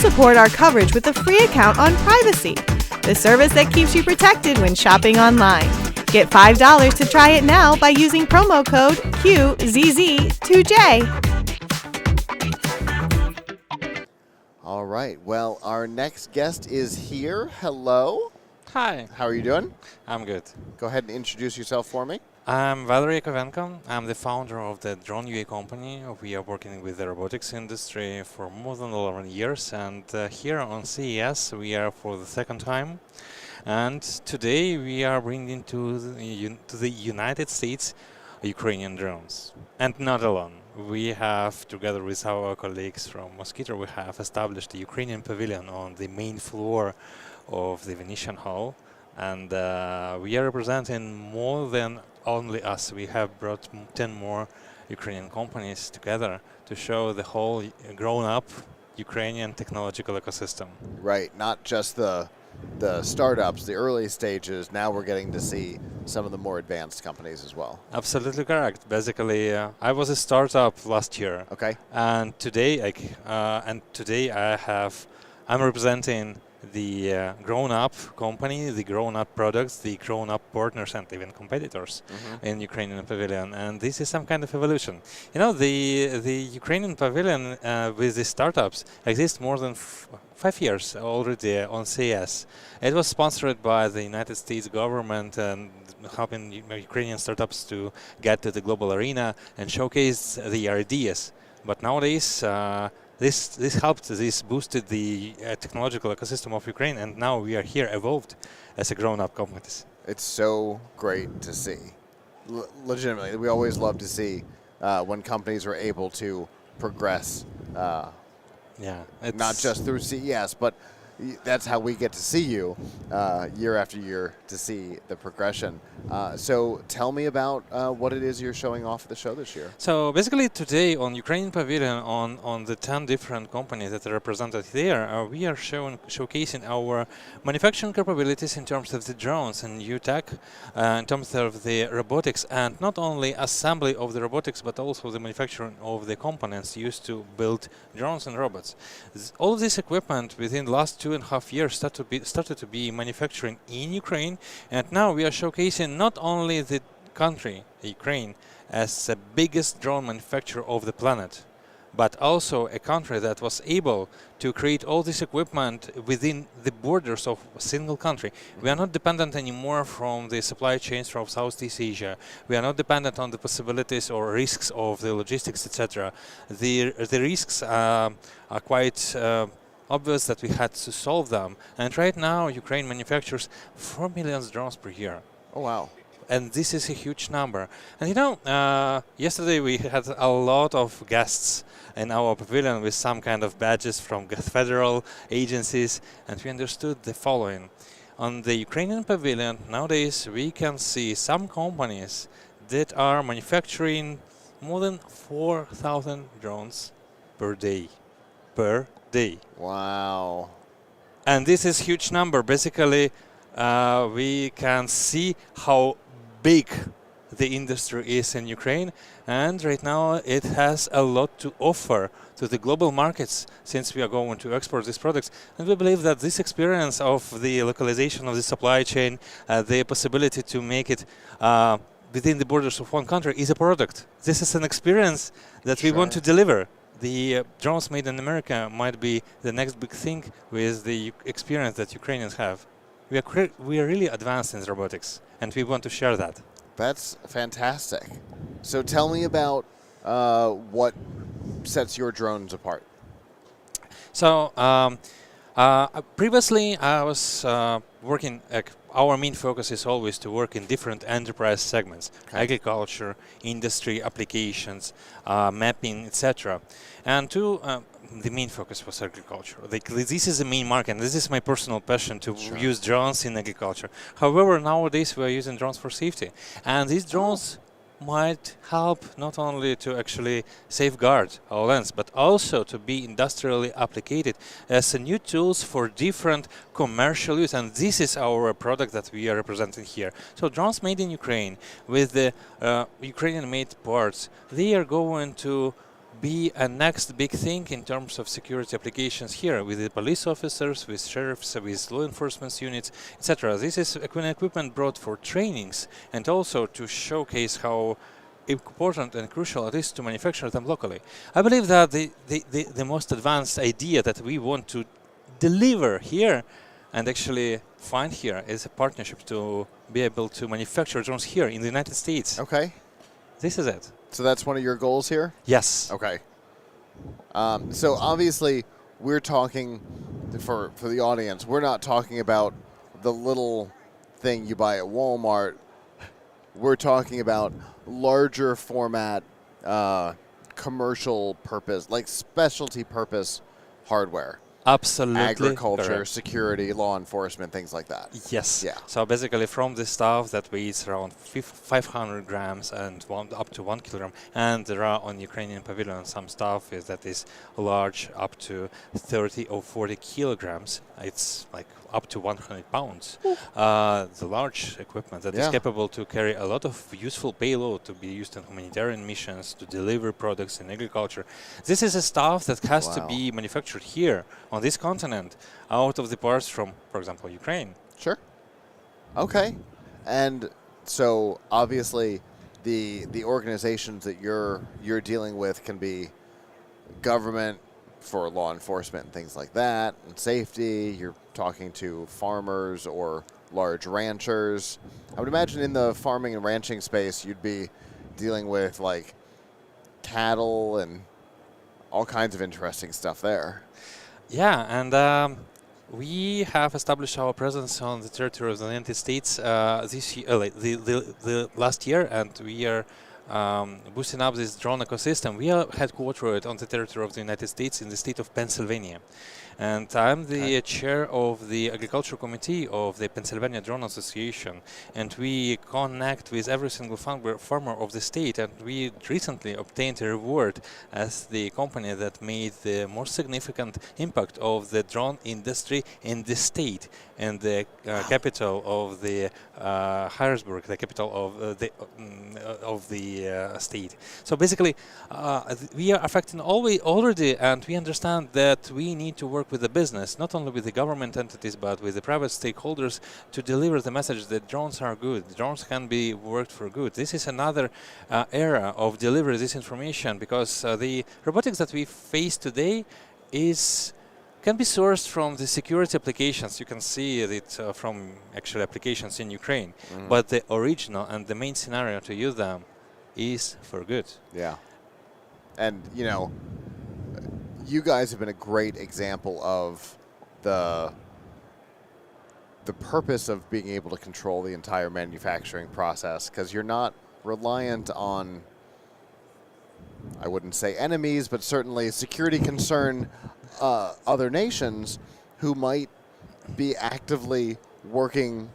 support our coverage with a free account on Privacy, the service that keeps you protected when shopping online. Get $5 to try it now by using promo code QZZ2J. All right. Well, our next guest is here. Hello. Hi. How are you doing? I'm good. Go ahead and introduce yourself for me. I'm Valerii Iakovenko. I'm the founder of the DroneUA company. We are working with the robotics industry for more than 11 years, and here on CES we are for the second time. And today we are bringing to the United States Ukrainian drones. And not alone. We have, together with our colleagues from Mosquito, we have established a Ukrainian pavilion on the main floor of the Venetian Hall. And we are representing more than only us. We have brought 10 more Ukrainian companies together to show the whole grown-up Ukrainian technological ecosystem. Right, not just the startups, the early stages. Now we're getting to see some of the more advanced companies as well. Absolutely correct. Basically, I was a startup last year. Okay. And today, I'm representing the grown-up company, the grown-up products, the grown-up partners, and even competitors in Ukrainian pavilion. And this is some kind of evolution. You know, the Ukrainian pavilion with the startups exists more than 5 years already on CES. It was sponsored by the United States government and helping Ukrainian startups to get to the global arena and showcase the ideas. But nowadays, this helped, this boosted the technological ecosystem of Ukraine, and now we are here evolved as a grown-up companies. It's so great to see. Legitimately, we always love to see when companies are able to progress. Not just through CES, but that's how we get to see you year after year to see the progression. So tell me about what it is you're showing off at the show this year. So basically today on Ukrainian Pavilion, on the 10 different companies that are represented there, we are showcasing our manufacturing capabilities in terms of the drones and new tech, in terms of the robotics, and not only assembly of the robotics, but also the manufacturing of the components used to build drones and robots. All of this equipment within the last 2.5 years started to be manufacturing in Ukraine, and now we are showcasing not only the country, Ukraine, as the biggest drone manufacturer of the planet, but also a country that was able to create all this equipment within the borders of a single country. We are not dependent anymore from the supply chains from Southeast Asia. We are not dependent on the possibilities or risks of the logistics, etc. The risks are quite obvious that we had to solve them. And right now, Ukraine manufactures 4 million drones per year. Oh, wow. And this is a huge number. And you know, yesterday we had a lot of guests in our pavilion with some kind of badges from federal agencies, and we understood the following. On the Ukrainian pavilion, nowadays we can see some companies that are manufacturing more than 4,000 drones per day. Wow. And this is a huge number. Basically, we can see how big the industry is in Ukraine, and right now it has a lot to offer to the global markets since we are going to export these products. And we believe that this experience of the localization of the supply chain, the possibility to make it within the borders of one country is a product. This is an experience that we want to deliver. The drones made in America might be the next big thing with the experience that Ukrainians have. We are really advanced in robotics, and we want to share that. That's fantastic. So tell me about what sets your drones apart. So previously I was working, our main focus is always to work in different enterprise segments, agriculture, industry, applications, mapping, etc. And the main focus was agriculture. This is the main market, and this is my personal passion to use drones in agriculture. However, nowadays we are using drones for safety, and these drones might help not only to actually safeguard our lands, but also to be industrially applied as new tools for different commercial use. And this is our product that we are representing here. So drones made in Ukraine with the Ukrainian-made parts, they are going to be a next big thing in terms of security applications here with the police officers, with sheriffs, with law enforcement units, etc. This is equipment brought for trainings and also to showcase how important and crucial it is to manufacture them locally. I believe that the most advanced idea that we want to deliver here and actually find here is a partnership to be able to manufacture drones here in the United States. Okay. This is it. So that's one of your goals here? Yes. Okay. So obviously we're talking, for the audience, we're not talking about the little thing you buy at Walmart. We're talking about larger format, commercial purpose, like specialty purpose hardware. Absolutely. Agriculture, correct. security, law enforcement, things like that. Yes. Yeah. So basically from the stuff that weighs around 500 grams and up to 1 kilogram, and there are on Ukrainian pavilion some stuff that is large up to 30 or 40 kilograms. It's like up to 100 pounds. The large equipment that is capable to carry a lot of useful payload to be used in humanitarian missions, to deliver products in agriculture. This is a stuff that has to be manufactured here on this continent out of the parts from, for example, Ukraine. Sure. Okay. And so obviously the organizations that you're dealing with can be government for law enforcement and things like that, and safety. You're talking to farmers or large ranchers. I would imagine in the farming and ranching space, you'd be dealing with like cattle and all kinds of interesting stuff there. Yeah, and we have established our presence on the territory of the United States this year, the last year, and we are boosting up this drone ecosystem. We are headquartered on the territory of the United States in the state of Pennsylvania. And I'm the chair of the Agricultural Committee of the Pennsylvania Drone Association. And we connect with every single farmer of the state. And we recently obtained a reward as the company that made the most significant impact of the drone industry in the state. And the capital of the Harrisburg, the capital of the state. So basically, we are affecting already, and we understand that we need to work with the business, not only with the government entities, but with the private stakeholders to deliver the message that drones are good. Drones can be worked for good. This is another era of delivering this information, because the robotics that we face today can be sourced from the security applications. You can see it from actual applications in Ukraine, but the original and the main scenario to use them is for good. Yeah. And, you know, you guys have been a great example of the purpose of being able to control the entire manufacturing process, because you're not reliant on, I wouldn't say enemies, but certainly security concern other nations who might be actively working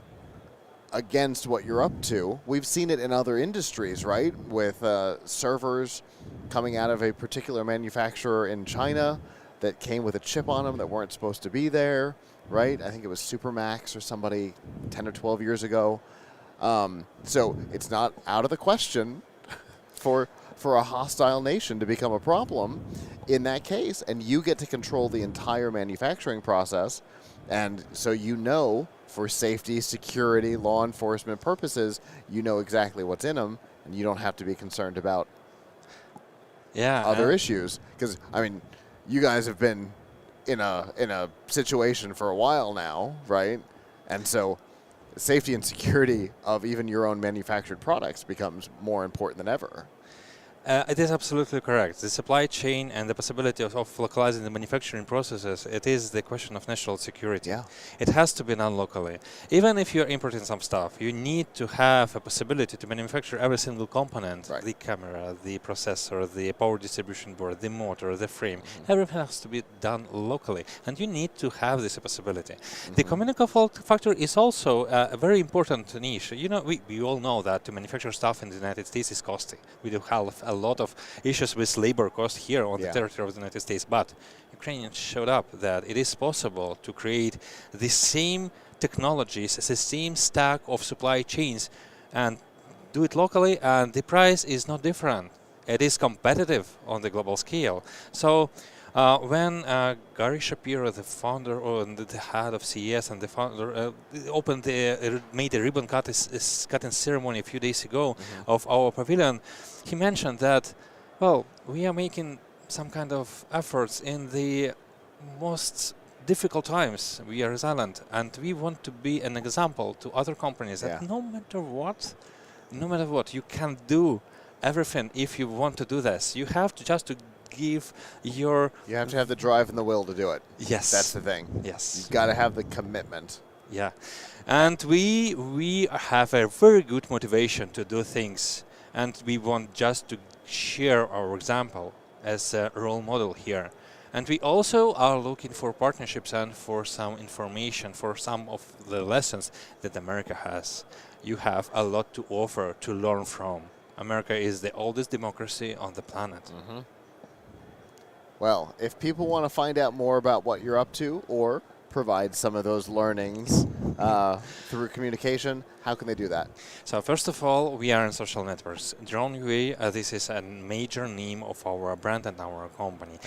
against what you're up to. We've seen it in other industries, right? With servers coming out of a particular manufacturer in China that came with a chip on them that weren't supposed to be there, right? I think it was Supermax or somebody 10 or 12 years ago. So it's not out of the question for a hostile nation to become a problem in that case, and you get to control the entire manufacturing process. And so you know, for safety, security, law enforcement purposes, you know exactly what's in them, and you don't have to be concerned about other issues. Because, I mean, you guys have been in a situation for a while now, right? And so safety and security of even your own manufactured products becomes more important than ever. It is absolutely correct. The supply chain and the possibility of localizing the manufacturing processes, it is the question of national security. Yeah. It has to be done locally. Even if you're importing some stuff, you need to have a possibility to manufacture every single component, the camera, the processor, the power distribution board, the motor, the frame. Everything has to be done locally, and you need to have this possibility. The communicable factor is also a very important niche. You know, we all know that to manufacture stuff in the United States is costly. We do have a lot of issues with labor cost here on the territory of the United States, but Ukrainians showed up that it is possible to create the same technologies, the same stack of supply chains, and do it locally, and the price is not different. it is competitive on the global scale. So when Gary Shapiro, the founder or the head of CES and the founder, made a ribbon cutting ceremony a few days ago of our pavilion, he mentioned that, well, we are making some kind of efforts in the most difficult times. We are resilient, and we want to be an example to other companies that no matter what, you can do everything if you want to do this. You have to just to give your... You have to have the drive and the will to do it. Yes. That's the thing. Yes. You've got to have the commitment. Yeah. And we have a very good motivation to do things, and we want just to share our example as a role model here. And we also are looking for partnerships and for some information, for some of the lessons that America has. You have a lot to offer, to learn from. America is the oldest democracy on the planet. Well, if people want to find out more about what you're up to or provide some of those learnings through communication, how can they do that? So first of all, we are in social networks. DroneUA, this is a major name of our brand and our company.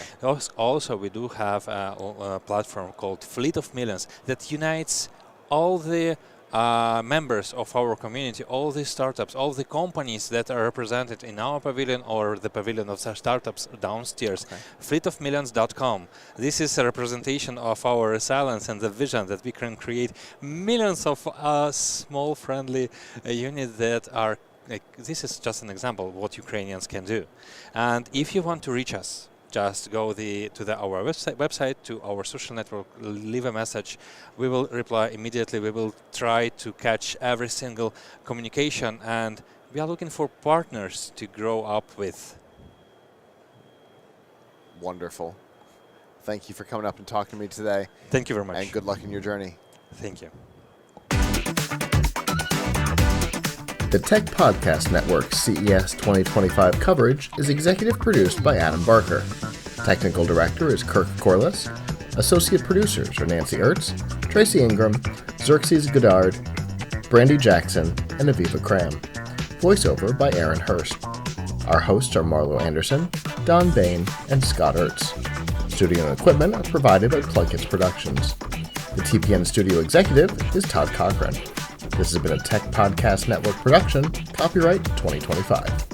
Also, we do have a platform called Fleet of Millions that unites all the members of our community, all the startups, all the companies that are represented in our pavilion or the pavilion of the startups downstairs. Fleetofmillions.com. This is a representation of our resilience and the vision that we can create millions of small friendly units that are, this is just an example of what Ukrainians can do. And if you want to reach us, just go to our website, to our social network, leave a message. We will reply immediately. We will try to catch every single communication, and we are looking for partners to grow up with. Wonderful. Thank you for coming up and talking to me today. Thank you very much. And good luck in your journey. Thank you. The Tech Podcast Network's CES 2025 coverage is executive produced by Adam Barker. Technical director is Kirk Corliss. Associate producers are Nancy Ertz, Tracy Ingram, Xerxes Goddard, Brandy Jackson, and Aviva Cram. Voiceover by Aaron Hurst. Our hosts are Marlo Anderson, Don Bain, and Scott Ertz. Studio and equipment are provided by PLUGHITZ Productions. The TPN studio executive is Todd Cochran. This has been a Tech Podcast Network production, copyright 2025.